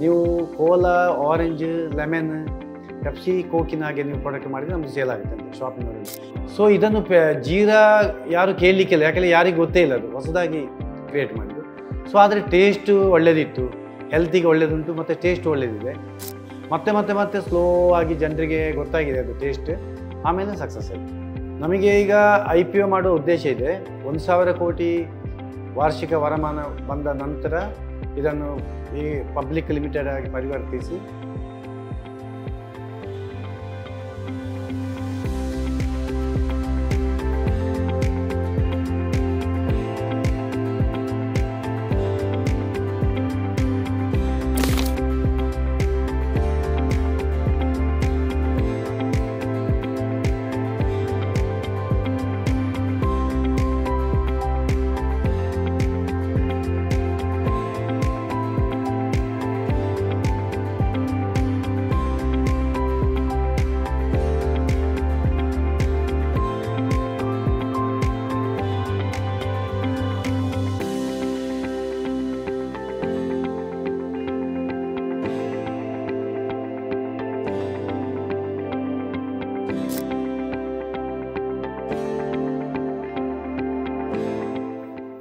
ನೀವು Cola, orange, lemon, Pepsi, ಕೋಕಿನ ಹಾಗೆ ನೀವು ಪ್ರಾಡಕ್ಟ್ ಮಾಡಿದರೆ ನಮ್ಗೆ ಸೇಲ್ ಆಗುತ್ತೆ ಅಂತ ಶಾಪಿನವರಲ್ಲಿ. ಸೊ ಇದನ್ನು ಜೀರಾ ಯಾರು ಕೇಳಲಿಕ್ಕಿಲ್ಲ, ಯಾಕೆಂದರೆ ಯಾರಿಗೆ ಗೊತ್ತೇ ಇಲ್ಲ, ಅದು ಹೊಸದಾಗಿ ಕ್ರಿಯೇಟ್ ಮಾಡಿದ್ದು. ಸೊ ಆದರೆ ಟೇಸ್ಟು ಒಳ್ಳೆದಿತ್ತು, ಹೆಲ್ತಿಗೆ ಒಳ್ಳೆಯದುಂಟು ಮತ್ತು ಟೇಸ್ಟ್ ಒಳ್ಳೆಯದಿದೆ. ಮತ್ತೆ ಮತ್ತೆ ಮತ್ತೆ ಸ್ಲೋ ಆಗಿ ಜನರಿಗೆ ಗೊತ್ತಾಗಿದೆ ಅದು ಟೇಸ್ಟ್, ಆಮೇಲೆ ಸಕ್ಸಸ್ ಆಯಿತು. ನಮಗೆ ಈಗ IPO ಮಾಡೋ ಉದ್ದೇಶ ಇದೆ. 1,000 ಕೋಟಿ ವಾರ್ಷಿಕ ವರಮಾನ ಬಂದ ನಂತರ ಇದನ್ನು ಈ ಪಬ್ಲಿಕ್ ಲಿಮಿಟೆಡ್ ಆಗಿ ಪರಿವರ್ತಿಸಿ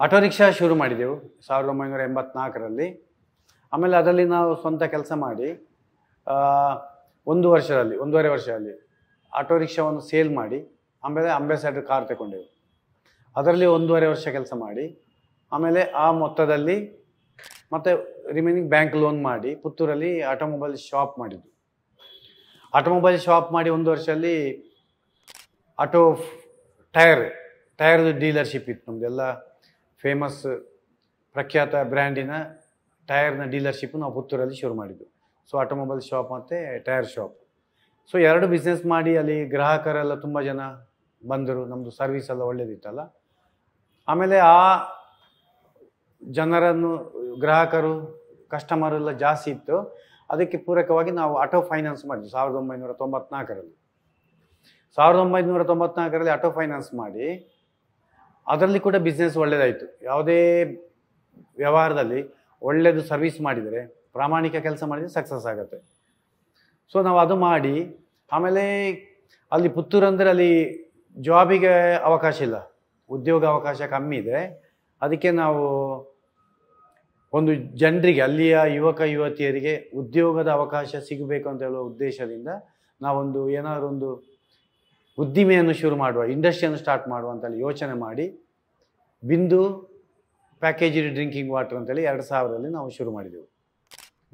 ಆಟೋ ರಿಕ್ಷಾ ಶುರು ಮಾಡಿದೆವು 1984ರಲ್ಲಿ. ಆಮೇಲೆ ಅದರಲ್ಲಿ ನಾವು ಸ್ವಂತ ಕೆಲಸ ಮಾಡಿ 1.5 ವರ್ಷದಲ್ಲಿ ಆಟೋ ರಿಕ್ಷಾವನ್ನು ಸೇಲ್ ಮಾಡಿ ಆಮೇಲೆ ಅಂಬಾಸಡರ್ ಕಾರ್ ತಗೊಂಡೆವು. ಅದರಲ್ಲಿ 1.5 ವರ್ಷ ಕೆಲಸ ಮಾಡಿ ಆಮೇಲೆ ಆ ಮೊತ್ತದಲ್ಲಿ ಮತ್ತೆ ರಿಮೈನಿಂಗ್ ಬ್ಯಾಂಕ್ ಲೋನ್ ಮಾಡಿ ಪುತ್ತೂರಲ್ಲಿ ಆಟೋಮೊಬೈಲ್ ಶಾಪ್ ಮಾಡಿದ್ದು. ಆಟೋಮೊಬೈಲ್ ಶಾಪ್ ಮಾಡಿ 1 ವರ್ಷದಲ್ಲಿ ಆಟೋ ಟೈರ್ದು ಡೀಲರ್ಶಿಪ್ ಇತ್ತು ನಮ್ಮದೆಲ್ಲ. ಫೇಮಸ್ ಪ್ರಖ್ಯಾತ ಬ್ರ್ಯಾಂಡಿನ ಟೈರ್ನ ಡೀಲರ್ಶಿಪ್ ನಾವು ಪುತ್ತೂರಲ್ಲಿ ಶುರು ಮಾಡಿದ್ದು. ಸೊ ಆಟೋಮೊಬೈಲ್ ಶಾಪ್ ಮತ್ತು ಟೈರ್ ಶಾಪ್. ಸೊ 2 ಬಿಸ್ನೆಸ್ ಮಾಡಿ ಅಲ್ಲಿ ಗ್ರಾಹಕರೆಲ್ಲ ತುಂಬ ಜನ ಬಂದರು, ನಮ್ಮದು ಸರ್ವಿಸ್ ಎಲ್ಲ ಒಳ್ಳೆಯದಿತ್ತಲ್ಲ. ಆಮೇಲೆ ಆ ಜನರನ್ನು ಗ್ರಾಹಕರು ಕಸ್ಟಮರೆಲ್ಲ ಜಾಸ್ತಿ ಇತ್ತು. ಅದಕ್ಕೆ ಪೂರಕವಾಗಿ ನಾವು ಆಟೋ ಫೈನಾನ್ಸ್ ಮಾಡಿದ್ವಿ 1994ರಲ್ಲಿ. 1994ರಲ್ಲಿ ಆಟೋ ಫೈನಾನ್ಸ್ ಮಾಡಿ ಅದರಲ್ಲಿ ಕೂಡ ಬಿಸ್ನೆಸ್ ಒಳ್ಳೆಯದಾಯಿತು. ಯಾವುದೇ ವ್ಯವಹಾರದಲ್ಲಿ ಒಳ್ಳೆಯದು ಸರ್ವಿಸ್ ಮಾಡಿದರೆ, ಪ್ರಾಮಾಣಿಕ ಕೆಲಸ ಮಾಡಿದರೆ ಸಕ್ಸಸ್ ಆಗುತ್ತೆ. ಸೊ ನಾವು ಅದು ಮಾಡಿ ಆಮೇಲೆ ಅಲ್ಲಿ ಪುತ್ತೂರು ಅಂದರೆ ಅಲ್ಲಿ ಜಾಬಿಗೆ ಅವಕಾಶ ಇಲ್ಲ, ಉದ್ಯೋಗ ಅವಕಾಶ ಕಮ್ಮಿ ಇದೆ. ಅದಕ್ಕೆ ನಾವು ಒಂದು ಜನರಿಗೆ, ಅಲ್ಲಿಯ ಯುವಕ ಯುವತಿಯರಿಗೆ ಉದ್ಯೋಗದ ಅವಕಾಶ ಸಿಗಬೇಕು ಅಂತ ಹೇಳುವ ಉದ್ದೇಶದಿಂದ ನಾವೊಂದು ಏನಾದರೂ ಒಂದು ಉದ್ದಿಮೆಯನ್ನು ಶುರು ಮಾಡುವ, ಇಂಡಸ್ಟ್ರಿಯನ್ನು ಸ್ಟಾರ್ಟ್ ಮಾಡುವ ಅಂತೇಳಿ ಯೋಚನೆ ಮಾಡಿ ಬಿಂದು ಪ್ಯಾಕೇಜ್ಡ್ ಡ್ರಿಂಕಿಂಗ್ ವಾಟರ್ ಅಂತೇಳಿ 2000ರಲ್ಲಿ ನಾವು ಶುರು ಮಾಡಿದೆವು.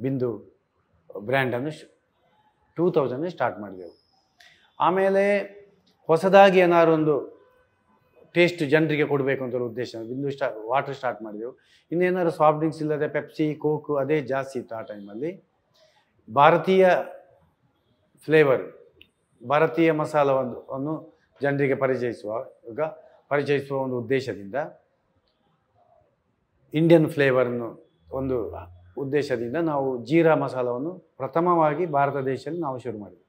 ಬಿಂದು ಬ್ರ್ಯಾಂಡನ್ನು 2000 ಸ್ಟಾರ್ಟ್ ಮಾಡಿದೆವು. ಆಮೇಲೆ ಹೊಸದಾಗಿ ಏನಾದ್ರು ಒಂದು ಟೇಸ್ಟ್ ಜನರಿಗೆ ಕೊಡಬೇಕು ಅಂತ ಉದ್ದೇಶ ಬಿಂದು ವಾಟರ್ ಸ್ಟಾರ್ಟ್ ಮಾಡಿದೆವು. ಇನ್ನೇನಾದ್ರು ಸಾಫ್ಟ್ ಡ್ರಿಂಕ್ಸ್ ಇಲ್ಲದೆ ಪೆಪ್ಸಿ, ಕೋಕು ಅದೇ ಜಾಸ್ತಿ ಇತ್ತು ಆ ಟೈಮಲ್ಲಿ. ಭಾರತೀಯ ಫ್ಲೇವರ್, ಭಾರತೀಯ ಮಸಾಲವನ್ನು ಜನರಿಗೆ ಪರಿಚಯಿಸುವ ಒಂದು ಉದ್ದೇಶದಿಂದ, ಇಂಡಿಯನ್ ಫ್ಲೇವರ್ನು ಒಂದು ಉದ್ದೇಶದಿಂದ ನಾವು ಜೀರಾ ಮಸಾಲವನ್ನು ಪ್ರಥಮವಾಗಿ ಭಾರತ ದೇಶದಲ್ಲಿ ನಾವು ಶುರು ಮಾಡಿದ್ವಿ.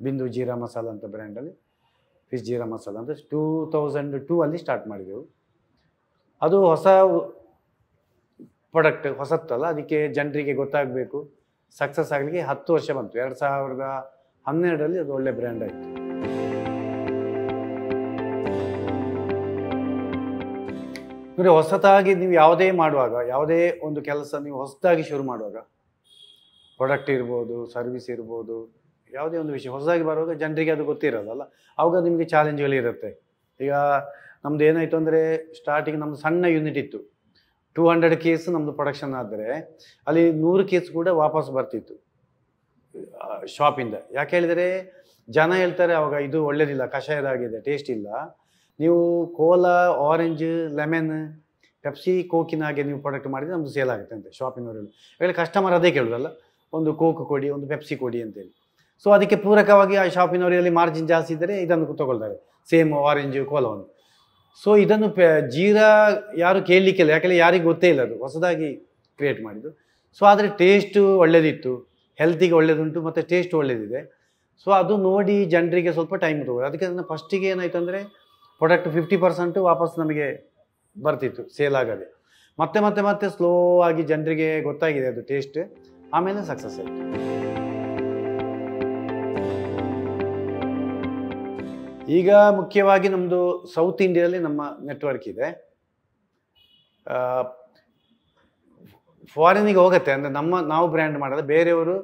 ಬಿಂದು ಜೀರಾ ಮಸಾಲ ಅಂತ ಬ್ರ್ಯಾಂಡಲ್ಲಿ, ಫಿಶ್ ಜೀರಾ ಮಸಾಲ ಅಂತ 2002ಅಲ್ಲಿ ಸ್ಟಾರ್ಟ್ ಮಾಡಿದೆವು. ಅದು ಹೊಸ ಪ್ರಾಡಕ್ಟ್, ಹೊಸತ್ತಲ್ಲ, ಅದಕ್ಕೆ ಜನರಿಗೆ ಗೊತ್ತಾಗಬೇಕು, ಸಕ್ಸಸ್ ಆಗಲಿಕ್ಕೆ 10 ವರ್ಷ ಬಂತು. 2012ರಲ್ಲಿ ಅದು ಒಳ್ಳೆ ಬ್ರ್ಯಾಂಡ್ ಆಯಿತು. ನೋಡಿ, ಹೊಸತಾಗಿ ನೀವು ಯಾವುದೇ ಮಾಡುವಾಗ, ಯಾವುದೇ ಒಂದು ಕೆಲಸ ನೀವು ಹೊಸದಾಗಿ ಶುರು ಮಾಡುವಾಗ, ಪ್ರಾಡಕ್ಟ್ ಇರ್ಬೋದು, ಸರ್ವಿಸ್ ಇರ್ಬೋದು, ಯಾವುದೇ ಒಂದು ವಿಷಯ ಹೊಸದಾಗಿ ಬರುವಾಗ ಜನರಿಗೆ ಅದು ಗೊತ್ತಿರೋದಲ್ಲ, ಆವಾಗ ನಿಮಗೆ ಚಾಲೆಂಜ್ಗಳಿರುತ್ತೆ. ಈಗ ನಮ್ಮದು ಏನಾಯಿತು ಅಂದರೆ, ಸ್ಟಾರ್ಟಿಂಗ್ ನಮ್ಮದು ಸಣ್ಣ ಯೂನಿಟ್ ಇತ್ತು, 200 ಕೇಸ್ ನಮ್ಮದು ಪ್ರೊಡಕ್ಷನ್ ಆದರೆ ಅಲ್ಲಿ 100 ಕೇಸ್ ಕೂಡ ವಾಪಸ್ ಬರ್ತಿತ್ತು ಶಾಪಿಂದ. ಯಾಕೆ ಹೇಳಿದರೆ ಜನ ಹೇಳ್ತಾರೆ ಅವಾಗ ಇದು ಒಳ್ಳೆಯದಿಲ್ಲ, ಕಷಾಯದಾಗಿದೆ, ಟೇಸ್ಟ್ ಇಲ್ಲ. ನೀವು ಕೋಲಾ, ಆರೆಂಜ್, ಲೆಮನ್, ಪೆಪ್ಸಿ, ಕೋಕಿನ ಹಾಗೆ ನೀವು ಪ್ರಾಡಕ್ಟ್ ಮಾಡಿದರೆ ನಮ್ಮದು ಸೇಲ್ ಆಗುತ್ತೆ ಅಂತೆ ಶಾಪಿನವರಲ್ಲಿ. ಹೇಳಿ ಕಸ್ಟಮರ್ ಅದೇ ಕೇಳೋದಲ್ಲ, ಒಂದು ಕೋಕ್ ಕೊಡಿ, ಒಂದು ಪೆಪ್ಸಿ ಕೊಡಿ ಅಂತೇಳಿ. ಸೊ ಅದಕ್ಕೆ ಪೂರಕವಾಗಿ ಆ ಶಾಪಿನವರಲ್ಲಿ ಮಾರ್ಜಿನ್ ಜಾಸ್ತಿ ಇದ್ದರೆ ಇದನ್ನು ತೊಗೊಳ್ತಾರೆ, ಸೇಮ್ ಆರೆಂಜ್ ಕೋಲಾವನ್ನು. ಸೊ ಇದನ್ನು ಜೀರಾ ಯಾರು ಕೇಳಲಿಕ್ಕಿಲ್ಲ, ಯಾಕೆಂದರೆ ಯಾರಿಗೆ ಗೊತ್ತೇ ಇಲ್ಲ, ಅದು ಹೊಸದಾಗಿ ಕ್ರಿಯೇಟ್ ಮಾಡಿದ್ದು. ಸೊ ಆದರೆ ಟೇಸ್ಟು ಒಳ್ಳೆಯದಿತ್ತು, ಹೆಲ್ತಿಗೆ ಒಳ್ಳೆಯದುಂಟು ಮತ್ತು ಟೇಸ್ಟ್ ಒಳ್ಳೆಯದಿದೆ. ಸೊ ಅದು ನೋಡಿ ಜನರಿಗೆ ಸ್ವಲ್ಪ ಟೈಮ್ ತೊಗೊಳ್ಳಿ. ಅದಕ್ಕೆ ನನ್ನ ಫಸ್ಟಿಗೆ ಏನಾಯಿತು ಅಂದರೆ ಪ್ರಾಡಕ್ಟ್ 50% ವಾಪಸ್ ನಮಗೆ ಬರ್ತಿತ್ತು ಸೇಲ್ ಆಗದೆ. ಮತ್ತೆ ಮತ್ತೆ ಮತ್ತೆ ಸ್ಲೋ ಆಗಿ ಜನರಿಗೆ ಗೊತ್ತಾಗಿದೆ ಅದು ಟೇಸ್ಟ್, ಆಮೇಲೆ ಸಕ್ಸಸ್ ಆಯಿತು. ಈಗ ಮುಖ್ಯವಾಗಿ ನಮ್ಮದು ಸೌತ್ ಇಂಡಿಯಾದಲ್ಲಿ ನಮ್ಮ ನೆಟ್ವರ್ಕ್ ಇದೆ. ಫಾರಿನಿಗೆ ಹೋಗುತ್ತೆ, ಅಂದರೆ ನಾವು ಬ್ರ್ಯಾಂಡ್ ಮಾಡೋದು, ಬೇರೆಯವರು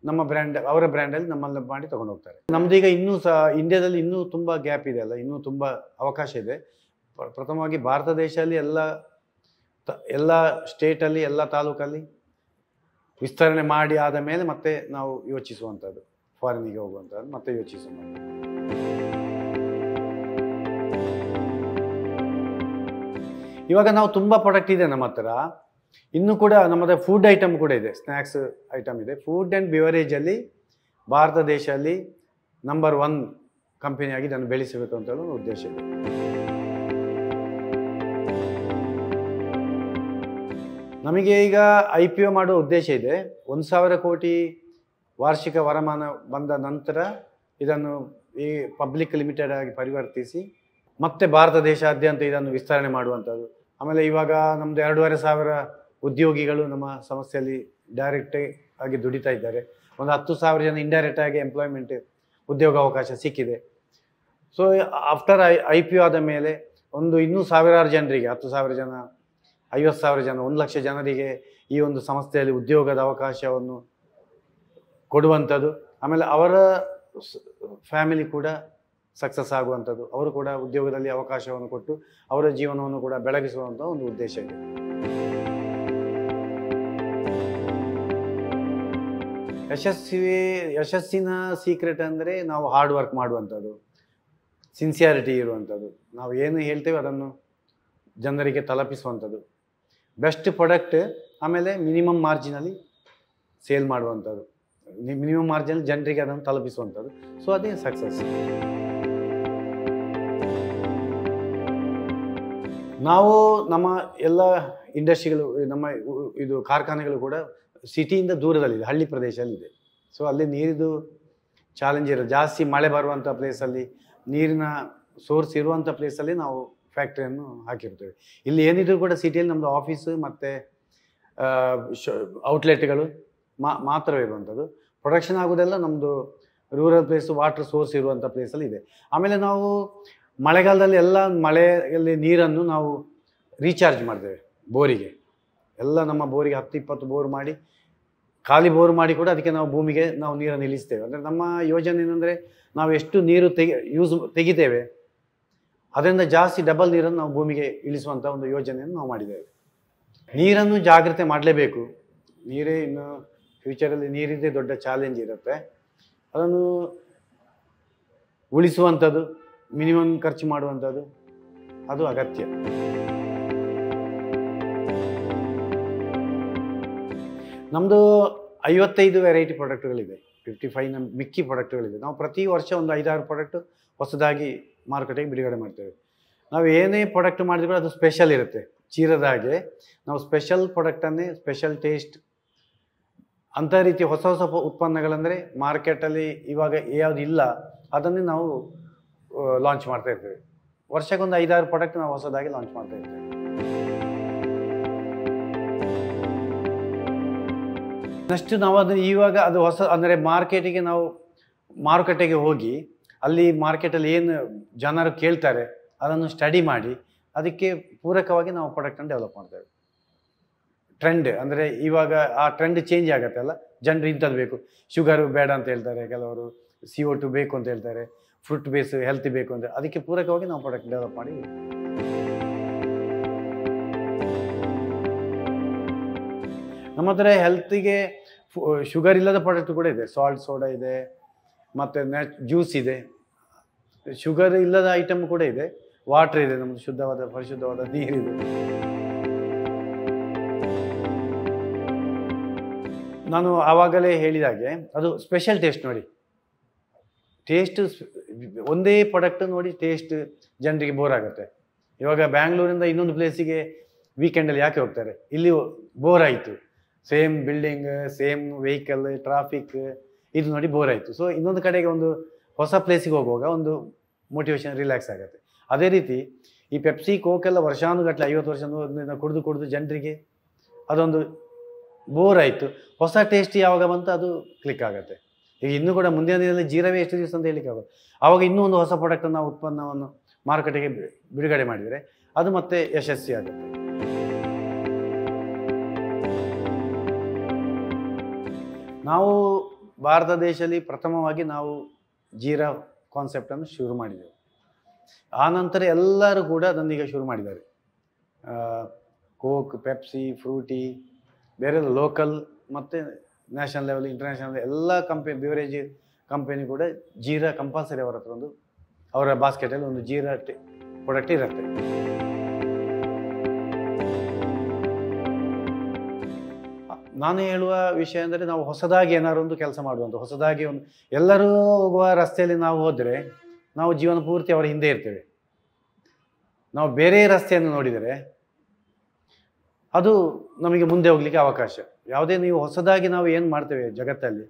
ನಮ್ಮ ಬ್ರ್ಯಾಂಡ್ ಅವರ ಬ್ರ್ಯಾಂಡಲ್ಲಿ ನಮ್ಮಲ್ಲಿ ಮಾಡಿ ತೊಗೊಂಡು ಹೋಗ್ತಾರೆ. ನಮ್ಮದು ಈಗ ಇನ್ನೂ ಇಂಡಿಯಾದಲ್ಲಿ ಇನ್ನೂ ತುಂಬ ಗ್ಯಾಪ್ ಇದೆ ಅಲ್ಲ, ಇನ್ನೂ ತುಂಬ ಅವಕಾಶ ಇದೆ. ಪ್ರಥಮವಾಗಿ ಭಾರತ ದೇಶದಲ್ಲಿ ಎಲ್ಲ ಸ್ಟೇಟಲ್ಲಿ ಎಲ್ಲ ತಾಲೂಕಲ್ಲಿ ವಿಸ್ತರಣೆ ಮಾಡಿ ಆದ ಮೇಲೆ ಮತ್ತೆ ನಾವು ಯೋಚಿಸುವಂಥದ್ದು, ಫಾರಿನಿಗೆ ಹೋಗುವಂಥದ್ದು ಮತ್ತೆ ಯೋಚಿಸುವಂಥದ್ದು. ಇವಾಗ ನಾವು ತುಂಬ ಪ್ರಾಡಕ್ಟ್ ಇದೆ ನಮ್ಮ ಹತ್ರ. ಇನ್ನೂ ಕೂಡ ನಮ್ಮದು ಫುಡ್ ಐಟಮ್ ಕೂಡ ಇದೆ, ಸ್ನ್ಯಾಕ್ಸ್ ಐಟಮ್ ಇದೆ. ಫುಡ್ ಆ್ಯಂಡ್ ಬಿವರೇಜಲ್ಲಿ ಭಾರತ ದೇಶದಲ್ಲಿ ನಂಬರ್ 1 ಕಂಪನಿಯಾಗಿ ಇದನ್ನು ಬೆಳೆಸಬೇಕು ಅಂತ ಒಂದು ಉದ್ದೇಶ ಇದೆ. ನಮಗೆ ಈಗ IPO ಮಾಡುವ ಉದ್ದೇಶ ಇದೆ. 1,000 ಕೋಟಿ ವಾರ್ಷಿಕ ವರಮಾನ ಬಂದ ನಂತರ ಇದನ್ನು ಈ ಪಬ್ಲಿಕ್ ಲಿಮಿಟೆಡ್ ಆಗಿ ಪರಿವರ್ತಿಸಿ ಮತ್ತೆ ಭಾರತ ದೇಶಾದ್ಯಂತ ಇದನ್ನು ವಿಸ್ತರಣೆ ಮಾಡುವಂಥದ್ದು. ಆಮೇಲೆ ಇವಾಗ ನಮ್ಮದು 2,500 ಉದ್ಯೋಗಿಗಳು ನಮ್ಮ ಸಂಸ್ಥೆಯಲ್ಲಿ ಡೈರೆಕ್ಟ್ ಆಗಿ ದುಡಿತಾ ಇದ್ದಾರೆ. ಒಂದು 10,000 ಜನ ಇಂಡೈರೆಕ್ಟ್ ಆಗಿ ಎಂಪ್ಲಾಯ್ಮೆಂಟ್ ಉದ್ಯೋಗ ಅವಕಾಶ ಸಿಕ್ಕಿದೆ. ಸೊ ಆಫ್ಟರ್ IPO ಆದ ಮೇಲೆ ಇನ್ನೂ ಸಾವಿರಾರು ಜನರಿಗೆ, 10,000 ಜನ, 50,000 ಜನ, 1,00,000 ಜನರಿಗೆ ಈ ಒಂದು ಸಂಸ್ಥೆಯಲ್ಲಿ ಉದ್ಯೋಗದ ಅವಕಾಶವನ್ನು ಕೊಡುವಂಥದ್ದು. ಆಮೇಲೆ ಅವರ ಫ್ಯಾಮಿಲಿ ಕೂಡ ಸಕ್ಸಸ್ ಆಗುವಂಥದ್ದು, ಅವರು ಕೂಡ ಉದ್ಯೋಗದಲ್ಲಿ ಅವಕಾಶವನ್ನು ಕೊಟ್ಟು ಅವರ ಜೀವನವನ್ನು ಕೂಡ ಬೆಳಗಿಸುವಂಥ ಒಂದು ಉದ್ದೇಶ ಇದೆ. ಯಶಸ್ಸಿನ ಸೀಕ್ರೆಟ್ ಅಂದರೆ ನಾವು ಹಾರ್ಡ್ ವರ್ಕ್ ಮಾಡುವಂಥದ್ದು, ಸಿನ್ಸಿಯಾರಿಟಿ ಇರುವಂಥದ್ದು, ನಾವು ಏನು ಹೇಳ್ತೇವೆ ಅದನ್ನು ಜನರಿಗೆ ತಲುಪಿಸುವಂಥದ್ದು, ಬೆಸ್ಟ್ ಪ್ರಾಡಕ್ಟ್, ಆಮೇಲೆ ಮಿನಿಮಮ್ ಮಾರ್ಜಿನಲ್ಲಿ ಸೇಲ್ ಮಾಡುವಂಥದ್ದು, ಮಿನಿಮಮ್ ಮಾರ್ಜಿನಲ್ಲಿ ಜನರಿಗೆ ಅದನ್ನು ತಲುಪಿಸುವಂಥದ್ದು. ಸೊ ಅದೇ ಸಕ್ಸಸ್. ನಾವು ನಮ್ಮ ಎಲ್ಲ ಇಂಡಸ್ಟ್ರಿಗಳು, ನಮ್ಮ ಇದು ಕಾರ್ಖಾನೆಗಳು ಕೂಡ ಸಿಟಿಯಿಂದ ದೂರದಲ್ಲಿದೆ, ಹಳ್ಳಿ ಪ್ರದೇಶದಲ್ಲಿದೆ. ಸೊ ಅಲ್ಲಿ ನೀರಿದು ಚಾಲೆಂಜ್ ಇರೋದು ಜಾಸ್ತಿ. ಮಳೆ ಬರುವಂಥ ಪ್ಲೇಸಲ್ಲಿ, ನೀರಿನ ಸೋರ್ಸ್ ಇರುವಂಥ ಪ್ಲೇಸಲ್ಲಿ ನಾವು ಫ್ಯಾಕ್ಟ್ರಿಯನ್ನು ಹಾಕಿರ್ತೇವೆ. ಇಲ್ಲಿ ಏನಿದ್ರು ಕೂಡ ಸಿಟಿಯಲ್ಲಿ ನಮ್ಮದು ಆಫೀಸು ಮತ್ತು ಔಟ್ಲೆಟ್ಗಳು ಮಾತ್ರವೇ ಇರುವಂಥದ್ದು. ಪ್ರೊಡಕ್ಷನ್ ಆಗೋದೆಲ್ಲ ನಮ್ಮದು ರೂರಲ್ ಪ್ಲೇಸು, ವಾಟರ್ ಸೋರ್ಸ್ ಇರುವಂಥ ಪ್ಲೇಸಲ್ಲಿ ಇದೆ. ಆಮೇಲೆ ನಾವು ಮಳೆಗಾಲದಲ್ಲಿ ಎಲ್ಲ ಮಳೆಯಲ್ಲಿ ನೀರನ್ನು ನಾವು ರೀಚಾರ್ಜ್ ಮಾಡ್ತೇವೆ ಬೋರಿಗೆ. ಎಲ್ಲ ನಮ್ಮ ಬೋರಿಗೆ 10-20 ಬೋರ್ ಮಾಡಿ, ಖಾಲಿ ಬೋರ್ ಮಾಡಿ ಕೂಡ ಅದಕ್ಕೆ ನಾವು ಭೂಮಿಗೆ ನಾವು ನೀರನ್ನು ಇಳಿಸ್ತೇವೆ. ಅಂದರೆ ನಮ್ಮ ಯೋಜನೆ ಏನಂದರೆ ನಾವು ಎಷ್ಟು ನೀರು ತೆಗಿತೇವೆ ಅದರಿಂದ ಜಾಸ್ತಿ ಡಬಲ್ ನೀರನ್ನು ನಾವು ಭೂಮಿಗೆ ಇಳಿಸುವಂಥ ಒಂದು ಯೋಜನೆಯನ್ನು ನಾವು ಮಾಡಿದ್ದೇವೆ. ನೀರನ್ನು ಜಾಗ್ರತೆ ಮಾಡಲೇಬೇಕು. ನೀರೇ ಇನ್ನು ಫ್ಯೂಚರಲ್ಲಿ ನೀರಿದ್ದೇ ದೊಡ್ಡ ಚಾಲೆಂಜ್ ಇರುತ್ತೆ. ಅದನ್ನು ಉಳಿಸುವಂಥದ್ದು, ಮಿನಿಮಮ್ ಖರ್ಚು ಮಾಡುವಂಥದ್ದು ಅದು ಅಗತ್ಯ. ನಮ್ಮದು 55 ವೆರೈಟಿ ಪ್ರಾಡಕ್ಟ್ಗಳಿದೆ, 55 ಮಿಕ್ಕಿ ಪ್ರಾಡಕ್ಟ್ಗಳಿದೆ. ನಾವು ಪ್ರತಿ ವರ್ಷ ಒಂದು 5-6 ಪ್ರಾಡಕ್ಟ್ ಹೊಸದಾಗಿ ಮಾರುಕಟ್ಟೆಗೆ ಬಿಡುಗಡೆ ಮಾಡ್ತೇವೆ. ನಾವು ಏನೇ ಪ್ರಾಡಕ್ಟ್ ಮಾಡಿದ್ರು ಅದು ಸ್ಪೆಷಲ್ ಇರುತ್ತೆ. ಚೀರದ ಹಾಗೆ ನಾವು ಸ್ಪೆಷಲ್ ಪ್ರಾಡಕ್ಟನ್ನೇ, ಸ್ಪೆಷಲ್ ಟೇಸ್ಟ್ ಅಂಥ ರೀತಿ ಹೊಸ ಹೊಸ ಉತ್ಪನ್ನಗಳಂದರೆ ಮಾರ್ಕೆಟಲ್ಲಿ ಇವಾಗ ಯಾವುದು ಇಲ್ಲ ಅದನ್ನೇ ನಾವು ಲಾಂಚ್ ಮಾಡ್ತಾ ಇರ್ತೇವೆ. ವರ್ಷಕ್ಕೊಂದು 5-6 ಪ್ರಾಡಕ್ಟ್ ನಾವು ಹೊಸದಾಗಿ ಲಾಂಚ್ ಮಾಡ್ತಾ ಇರ್ತೇವೆ. ನೆಕ್ಸ್ಟ್ ನಾವು ಅದನ್ನು ಇವಾಗ ಅದು ಹೊಸ ಅಂದರೆ ಮಾರುಕಟ್ಟೆಗೆ ಹೋಗಿ ಅಲ್ಲಿ ಮಾರ್ಕೆಟಲ್ಲಿ ಏನು ಜನರು ಕೇಳ್ತಾರೆ ಅದನ್ನು ಸ್ಟಡಿ ಮಾಡಿ ಅದಕ್ಕೆ ಪೂರಕವಾಗಿ ನಾವು ಪ್ರಾಡಕ್ಟನ್ನು ಡೆವಲಪ್ ಮಾಡ್ತೇವೆ. ಟ್ರೆಂಡ್ ಅಂದರೆ ಇವಾಗ ಆ ಟ್ರೆಂಡ್ ಚೇಂಜ್ ಆಗುತ್ತೆ ಅಲ್ಲ, ಜನರು ಇಂಥದ್ದು ಬೇಕು, ಶುಗರು ಬೇಡ ಅಂತ ಹೇಳ್ತಾರೆ, ಕೆಲವರು CO2 ಬೇಕು ಅಂತ ಹೇಳ್ತಾರೆ, ಫ್ರೂಟ್ ಬೇಸ್ ಹೆಲ್ತಿ ಬೇಕು ಅಂತ. ಅದಕ್ಕೆ ಪೂರಕವಾಗಿ ನಾವು ಪ್ರಾಡಕ್ಟ್ ಡೆವಲಪ್ ಮಾಡಿ ನಮ್ಮ ಹತ್ರ ಹೆಲ್ತಿಗೆ ಶುಗರ್ ಇಲ್ಲದ ಪ್ರಾಡಕ್ಟ್ ಕೂಡ ಇದೆ. ಸಾಲ್ಟ್ ಸೋಡಾ ಇದೆ, ಮತ್ತು ಜ್ಯೂಸ್ ಇದೆ. ಶುಗರ್ ಇಲ್ಲದ ಐಟಮ್ ಕೂಡ ಇದೆ. ವಾಟರ್ ಇದೆ, ನಮ್ಮದು ಪರಿಶುದ್ಧವಾದ ನೀರಿದೆ. ನಾನು ಆವಾಗಲೇ ಹೇಳಿದಾಗೆ ಅದು ಸ್ಪೆಷಲ್ ಟೇಸ್ಟ್ ನೋಡಿ. ಟೇಸ್ಟ್ ಒಂದೇ ಪ್ರಾಡಕ್ಟ್ ನೋಡಿ ಟೇಸ್ಟ್ ಜನರಿಗೆ ಬೋರ್ ಆಗುತ್ತೆ. ಇವಾಗ ಬ್ಯಾಂಗ್ಳೂರಿಂದ ಇನ್ನೊಂದು ಪ್ಲೇಸಿಗೆ ವೀಕೆಂಡಲ್ಲಿ ಯಾಕೆ ಹೋಗ್ತಾರೆ? ಇಲ್ಲಿ ಬೋರ್ ಆಯಿತು, same building, same vehicle, traffic, ಇದು ನೋಡಿ ಬೋರ್ ಆಯಿತು. ಸೊ ಇನ್ನೊಂದು ಕಡೆಗೆ ಒಂದು ಹೊಸ ಪ್ಲೇಸಿಗೆ ಹೋಗುವಾಗ ಒಂದು ಮೋಟಿವೇಶನ್, ರಿಲ್ಯಾಕ್ಸ್ ಆಗುತ್ತೆ. ಅದೇ ರೀತಿ ಈ ಪೆಪ್ಸಿ, ಕೋಕೆಲ್ಲ ವರ್ಷಾನುಗಟ್ಟಲೆ 50 ವರ್ಷದಿಂದ ಕುಡಿದು ಜನರಿಗೆ ಅದೊಂದು ಬೋರ್ ಆಯಿತು. ಹೊಸ ಟೇಸ್ಟ್ ಯಾವಾಗ ಬಂತು ಅದು ಕ್ಲಿಕ್ ಆಗುತ್ತೆ. ಈಗ ಇನ್ನೂ ಕೂಡ ಮುಂದಿನ ದಿನದಲ್ಲಿ ಜೀರವೇ ಎಷ್ಟು ದಿವಸ ಅಂತ ಹೇಳಿಕ್ಕೆ ಆಗೋದು. ಆವಾಗ ಇನ್ನೂ ಒಂದು ಹೊಸ ಪ್ರಾಡಕ್ಟನ್ನು ನಾವು ಉತ್ಪನ್ನವನ್ನು ಮಾರುಕಟ್ಟೆಗೆ ಬಿಡುಗಡೆ ಮಾಡಿದರೆ ಅದು ಮತ್ತೆ ಯಶಸ್ವಿ ಆಗುತ್ತೆ. ನಾವು ಭಾರತ ದೇಶದಲ್ಲಿ ಪ್ರಥಮವಾಗಿ ನಾವು ಜೀರಾ ಕಾನ್ಸೆಪ್ಟನ್ನು ಶುರು ಮಾಡಿದೆವು. ಆನಂತರ ಎಲ್ಲರೂ ಕೂಡ ಅದನ್ನೀಗ ಶುರು ಮಾಡಿದ್ದಾರೆ. ಕೋಕ್, ಪೆಪ್ಸಿ, ಫ್ರೂಟಿ, ಬೇರೆ ಲೋಕಲ್ ಮತ್ತು ನ್ಯಾಷನಲ್ ಲೆವೆಲ್, ಇಂಟರ್ನ್ಯಾಷನಲ್ ಎಲ್ಲ ಬಿವರೇಜ್ ಕಂಪನಿ ಕೂಡ ಜೀರಾ ಕಂಪಲ್ಸರಿ ಅವರ ಹತ್ರ ಅವರ ಬಾಸ್ಕೆಟಲ್ಲಿ ಒಂದು ಜೀರಾ ಪ್ರಾಡಕ್ಟ್ ಇರುತ್ತೆ. ನಾನು ಹೇಳುವ ವಿಷಯ ಅಂದರೆ ನಾವು ಹೊಸದಾಗಿ ಏನಾದ್ರು ಒಂದು ಕೆಲಸ ಮಾಡುವಂಥ, ಹೊಸದಾಗಿ ಒಂದು ಎಲ್ಲರೂ ಹೋಗುವ ರಸ್ತೆಯಲ್ಲಿ ನಾವು ಹೋದರೆ ನಾವು ಜೀವನ ಪೂರ್ತಿ ಅವರ ಹಿಂದೆ ಇರ್ತೇವೆ. ನಾವು ಬೇರೆ ರಸ್ತೆಯನ್ನು ನೋಡಿದರೆ ಅದು ನಮಗೆ ಮುಂದೆ ಹೋಗಲಿಕ್ಕೆ ಅವಕಾಶ. ಯಾವುದೇ ನೀವು ಹೊಸದಾಗಿ ನಾವು ಏನು ಮಾಡ್ತೇವೆ ಜಗತ್ತಲ್ಲಿ